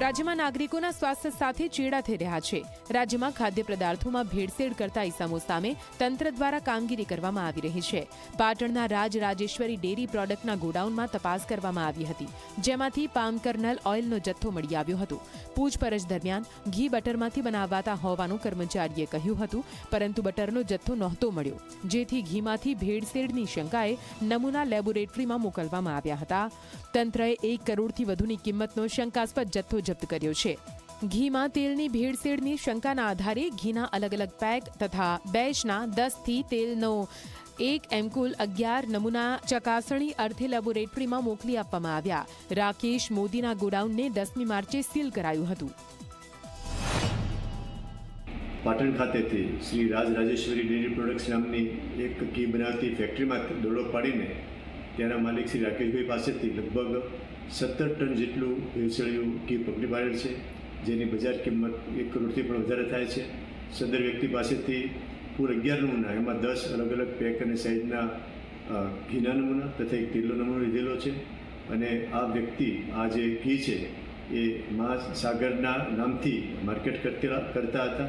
રાજ્યમાં નાગરિકોના સ્વાસ્થ્ય સાથે ચેડા થઈ રહ્યા છે. રાજ્યમાં ખાદ્ય પદાર્થોમાં ભેળસેળ કરતા ઇસમો સામે તંત્ર દ્વારા કામગીરી કરવામાં આવી રહી છે. પાટણના રાજેશ્વરી ડેરી પ્રોડક્ટના ગોડાઉનમાં તપાસ કરવામાં આવી હતી, જેમાંથી પામ કર્નલ ઓઇલનો જથ્થો મળી આવ્યો હતો. પૂછપરછ દરમિયાન ઘી બટરમાંથી બનાવાતા હોવાનું કર્મચારીએ કહ્યું હતું, પરંતુ બટરનો જથ્થો નહોતો મળ્યો, જેથી ઘીમાંથી ભેળસેળની શંકાએ નમૂના લેબોરેટરીમાં મોકલવામાં આવ્યા હતા. તંત્રએ 1 કરોડથી વધુની કિંમતનો શંકાસ્પદ જથ્થો જપ્ત કર્યો છે. ઘીમાં તેલની ભેળસેળની શંકાના આધારે ઘીના અલગ અલગ પેક તથા બેચના 10થી તેલનો 1 એમ કુલ 11 નમૂના ચકાસણી અર્થે લેબોરેટરીમાં મોકલી આપવામાં આવ્યા. રાકેશ મોદીના ગોડાઉનને 10મી માર્ચે સીલ કરાયું હતું. પાટણ ખાતેથી શ્રી રાજેશ્વરી ડેરી પ્રોડક્ટ્સ નામની એક ઘી બનાવતી ફેક્ટરીમાં દોડો પાડીને તેના માલિક શ્રી રાકેશભાઈ પાસેથી લગભગ 17 ટન જેટલું ભેળસેળિયું ઘી પકડી પાડેલ છે, જેની બજાર કિંમત 1 કરોડથી પણ વધારે થાય છે. સદર વ્યક્તિ પાસેથી કુલ 11 નમૂના, એમાં 10 અલગ અલગ પેક અને સાઇઝના ઘીના નમૂના તથા 1 તેલનો નમૂનો લીધેલો છે. અને આ વ્યક્તિ આ જે ઘી છે એ મહાસાગરના નામથી માર્કેટ કરતા હતા.